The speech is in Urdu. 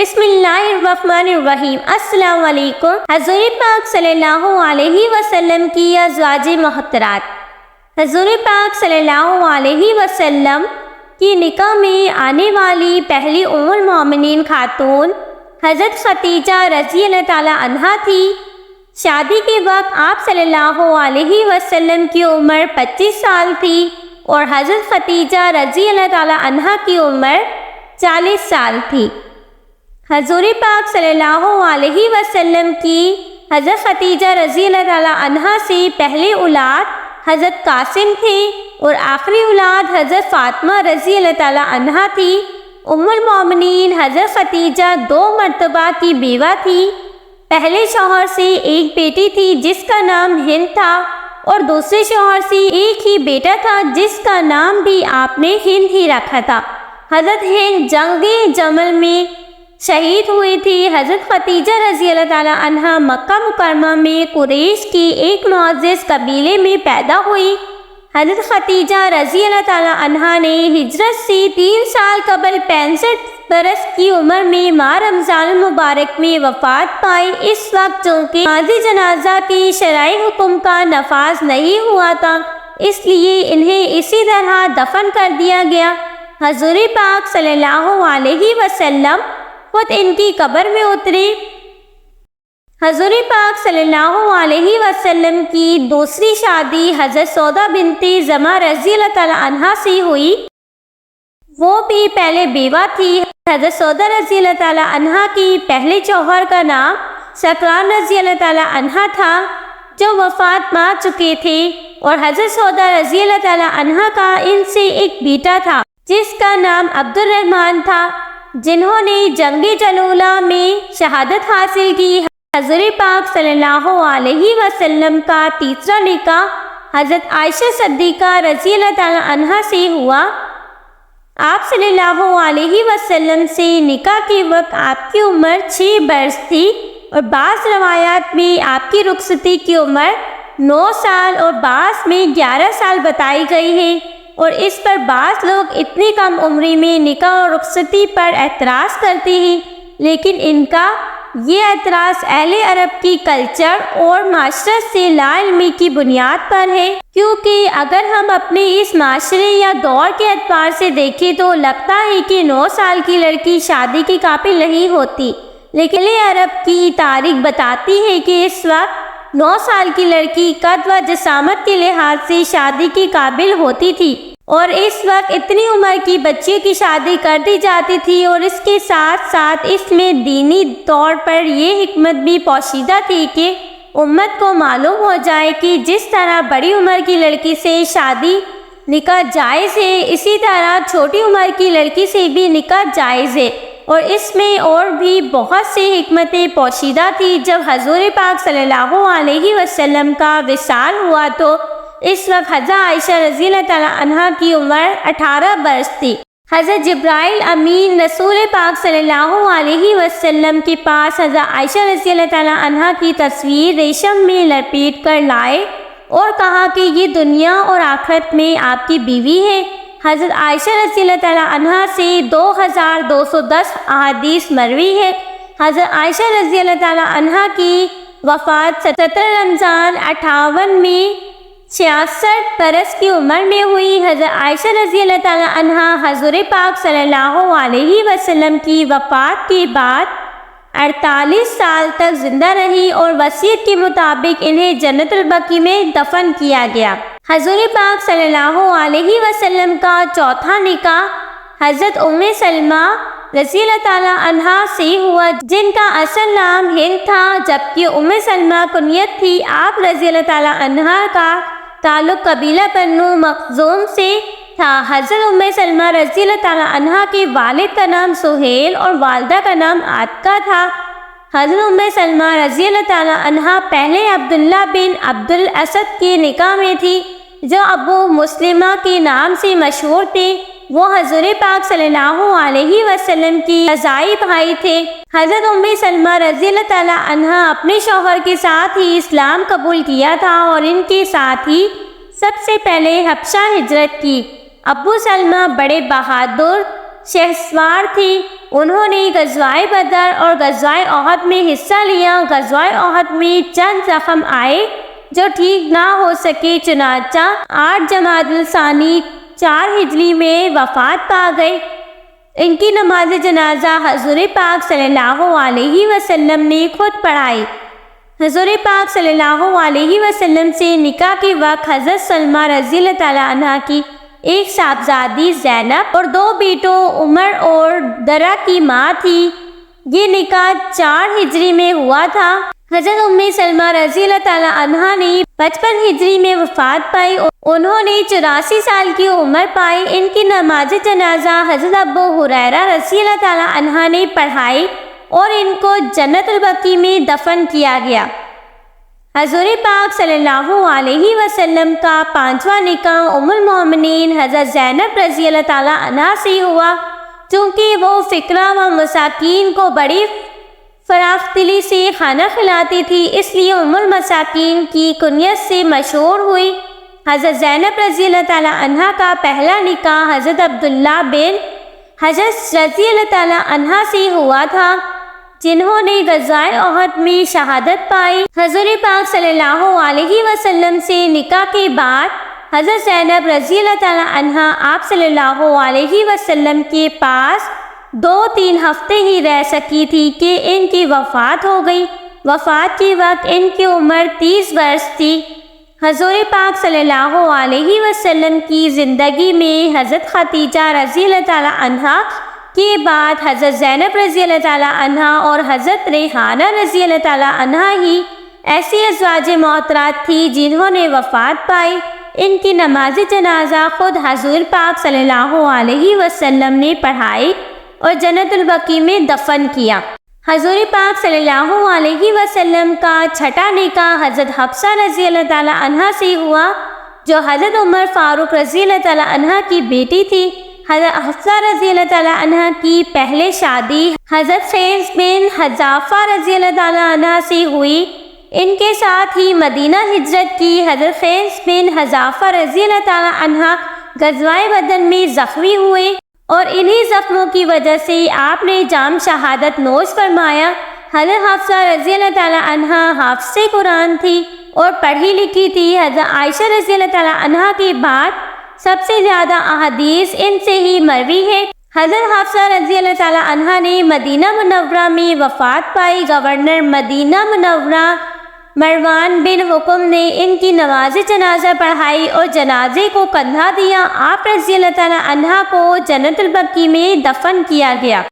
بسم اللہ الرحمن الرحیم۔ السلام علیکم۔ حضور پاک صلی اللہ علیہ وسلم کی ازواج محترات، حضور پاک صلی اللہ علیہ وسلم کی نکاح میں آنے والی پہلی ام المومنین خاتون حضرت خدیجہ رضی اللہ تعالی عنہا تھی۔ شادی کے وقت آپ صلی اللہ علیہ وسلم کی عمر 25 سال تھی اور حضرت خدیجہ رضی اللہ تعالی عنہا کی عمر 40 سال تھی۔ حضور پاک صلی اللہ علیہ وسلم کی حضرت خدیجہ رضی اللہ تعالی عنہا سے پہلی اولاد حضرت قاسم تھے اور آخری اولاد حضرت فاطمہ رضی اللہ تعالی عنہا تھی۔ ام المومنین حضرت خدیجہ 2 مرتبہ کی بیوہ تھی۔ پہلے شوہر سے ایک بیٹی تھی جس کا نام ہند تھا اور دوسرے شوہر سے ایک ہی بیٹا تھا جس کا نام بھی آپ نے ہند ہی رکھا تھا۔ حضرت ہند جنگ جمل میں شہید ہوئی تھی۔ حضرت خدیجہ رضی اللہ تعالی عنہا مکہ مکرمہ میں قریش کی ایک معزز قبیلے میں پیدا ہوئی۔ حضرت خدیجہ رضی اللہ تعالی عنہا نے ہجرت سے 3 سال قبل 65 برس کی عمر میں ماہ رمضان المبارک میں وفات پائی۔ اس وقت چونکہ نماز جنازہ کی شرعی حکم کا نفاذ نہیں ہوا تھا، اس لیے انہیں اسی طرح دفن کر دیا گیا۔ حضور پاک صلی اللہ علیہ وسلم خود ان کی قبر میں اترے۔ حضور پاک صلی اللہ علیہ وسلم کی دوسری شادی حضرت سودا بنت زمعہ رضی اللہ تعالی عنہا سے ہوئی، وہ بھی پہلے بیوہ تھی۔ حضرت سودا رضی اللہ تعالی عنہا کی پہلے شوہر کا نام سکران رضی اللہ تعالی عنہا تھا جو وفات پا چکے تھے، اور حضرت سودا رضی اللہ تعالی عنہا کا ان سے ایک بیٹا تھا جس کا نام عبد الرحمن تھا، جنہوں نے جنگ جلولہ میں شہادت حاصل کی۔ حضور پاک صلی اللہ علیہ وسلم کا تیسرا نکاح حضرت عائشہ صدیقہ رضی اللہ تعالی عنہا سے ہوا۔ آپ صلی اللہ علیہ وسلم سے نکاح کے وقت آپ کی عمر 6 برس تھی، اور بعض روایات میں آپ کی رخصتی کی عمر 9 سال اور بعض میں 11 سال بتائی گئی ہے، اور اس پر بعض لوگ اتنی کم عمری میں نکاح اور رخصتی پر اعتراض کرتے ہیں، لیکن ان کا یہ اعتراض اہل عرب کی کلچر اور معاشرت سے لا علمی کی بنیاد پر ہے، کیونکہ اگر ہم اپنے اس معاشرے یا دور کے اعتبار سے دیکھیں تو لگتا ہے کہ 9 سال کی لڑکی شادی کی قابل نہیں ہوتی، لیکن اہل عرب کی تاریخ بتاتی ہے کہ اس وقت 9 سال کی لڑکی قد و جسامت کے لحاظ سے شادی کی قابل ہوتی تھی، اور اس وقت اتنی عمر کی بچی کی شادی کر دی جاتی تھی، اور اس کے ساتھ ساتھ اس میں دینی طور پر یہ حکمت بھی پوشیدہ تھی کہ امت کو معلوم ہو جائے کہ جس طرح بڑی عمر کی لڑکی سے شادی نکاح جائز ہے، اسی طرح چھوٹی عمر کی لڑکی سے بھی نکاح جائز ہے، اور اس میں اور بھی بہت سی حکمتیں پوشیدہ تھی۔ جب حضور پاک صلی اللہ علیہ وسلم کا وصال ہوا تو اس وقت حضرت عائشہ رضی اللہ تعالی عنہا کی عمر 18 برس تھی۔ حضرت جبرائیل امین رسول پاک صلی اللہ علیہ وسلم کے پاس حضرت عائشہ رضی اللہ تعالی عنہا کی تصویر ریشم میں لپیٹ کر لائے اور کہا کہ یہ دنیا اور آخرت میں آپ کی بیوی ہے۔ حضرت عائشہ رضی اللہ تعالی عنہا سے 2210 احادیث مروی ہے۔ حضرت عائشہ رضی اللہ تعالی عنہا کی وفات 17 رمضان 58 میں 66 برس کی عمر میں ہوئی۔ حضرت عائشہ رضی اللہ تعالی عنہا حضور پاک صلی اللہ علیہ وسلم کی وفات کے بعد 48 سال تک زندہ رہی، اور وصیت کے مطابق انہیں جنت البقیع میں دفن کیا گیا۔ حضور پاک صلی اللہ علیہ وسلم کا چوتھا نکاح حضرت ام سلمہ رضی اللہ تعالی عنہا سے ہوا، جن کا اصل نام ہند تھا، جبکہ ام سلمہ کنیت تھی۔ آپ رضی اللہ تعالی عنہا کا تعلق قبیلہ بنو مخزوم سے تھا۔ حضرت ام سلمہ رضی اللہ تعالی عنہا کے والد کا نام سہیل اور والدہ کا نام عاتقہ تھا۔ حضرت ام سلمہ رضی اللہ تعالی عنہا پہلے عبداللہ بن عبد الاسد کے نکاح میں تھی، جو ابو مسلمہ کے نام سے مشہور تھے۔ وہ حضور پاک صلی اللہ علیہ وسلم کی رضاعی بھائی تھے۔ حضرت ام سلمہ رضی اللہ تعالی عنہا اپنے شوہر کے ساتھ ہی اسلام قبول کیا تھا اور ان کے ساتھ ہی سب سے پہلے حبشہ ہجرت کی۔ ابو سلمہ بڑے بہادر شہسوار تھے۔ انہوں نے غزوہ بدر اور غزوہ احد میں حصہ لیا۔ غزوہ احد میں چند زخم آئے جو ٹھیک نہ ہو سکے، چنانچہ 8 جمادی الثانی 4 ہجری میں وفات پا گئے۔ ان کی نماز جنازہ حضور پاک صلی اللہ علیہ وسلم نے خود پڑھائی۔ حضور پاک صلی اللہ علیہ وسلم سے نکاح کے وقت حضرت سلمہ رضی اللہ تعالیٰ عنہ کی ایک صاحبزادی زینب اور 2 بیٹوں عمر اور درہ کی ماں تھی۔ یہ نکاح 4 ہجری میں ہوا تھا۔ حضرت ام سلمہ رضی اللہ تعالیٰ عنہ نے 55 ہجری میں وفات پائی۔ انہوں نے 84 سال کی عمر پائی۔ ان کی نماز جنازہ حضرت ابو ہریرہ رضی اللہ تعالیٰ عنہ نے پڑھائی اور ان کو جنت البقیع میں دفن کیا گیا۔ حضور پاک صلی اللہ علیہ وسلم کا 5واں نکاح ام المومنین حضرت زینب رضی اللہ تعالیٰ عنہ سے ہوا۔ چونکہ وہ فقراء و مساکین کو بڑی فراخ دلی سے کھانا کھلاتی تھی، اس لیے ام المساکین کی کنیت سے مشہور ہوئی۔ حضرت زینب رضی اللہ تعالیٰ عنہ کا پہلا نکاح حضرت عبداللہ بن حجر رضی اللہ تعالیٰ عنہ سے ہوا تھا، جنہوں نے غزوہ احد میں شہادت پائی۔ حضور پاک صلی اللہ علیہ وسلم سے نکاح کے بعد حضرت زینب رضی اللہ تعالیٰ عنہ آپ صلی اللہ علیہ وسلم کے پاس 2-3 ہفتے ہی رہ سکی تھی کہ ان کی وفات ہو گئی۔ وفات کے وقت ان کی عمر 30 برس تھی۔ حضور پاک صلی اللہ علیہ وسلم کی زندگی میں حضرت خدیجہ رضی اللہ تعالیٰ عنہا کے بعد حضرت زینب رضی اللہ تعالیٰ عنہا اور حضرت ریحانہ رضی اللہ تعالیٰ عنہا ہی ایسی ازواج محترمات تھی جنہوں نے وفات پائی۔ ان کی نماز جنازہ خود حضور پاک صلی اللہ علیہ وسلم نے پڑھائی اور جنت البقیع میں دفن کیا۔ حضور پاک صلی اللہ علیہ وسلم کا 6واں نکاح حضرت حفصہ رضی اللہ تعالیٰ عنہا سے ہوا، جو حضرت عمر فاروق رضی اللہ تعالیٰ عنہ کی بیٹی تھی۔ حضرت حفصہ رضی اللہ تعالیٰ عنہ کی پہلے شادی حضرت خیس بن حذافہ رضی اللہ تعالیٰ عنہ سے ہوئی۔ ان کے ساتھ ہی مدینہ ہجرت کی۔ حضرت خیس بن حذافہ رضی اللہ تعالیٰ عنہ غزوہ بدر میں زخمی ہوئے اور انہی زخموں کی وجہ سے آپ نے جام شہادت نوش فرمایا۔ حضرت حفصہ رضی اللہ تعالیٰ عنہ حافظ قرآن تھی اور پڑھی لکھی تھی۔ حضرت عائشہ رضی اللہ تعالیٰ عنہ کے بعد سب سے زیادہ احادیث ان سے ہی مروی ہے۔ حضرت حفصہ رضی اللہ تعالیٰ عنہ نے مدینہ منورہ میں وفات پائی۔ گورنر مدینہ منورہ مروان بن حکم نے ان کی نماز جنازہ پڑھائی اور جنازے کو کندھا دیا۔ آپ رضی اللہ تعالیٰ عنہ کو جنت البقیع میں دفن کیا گیا۔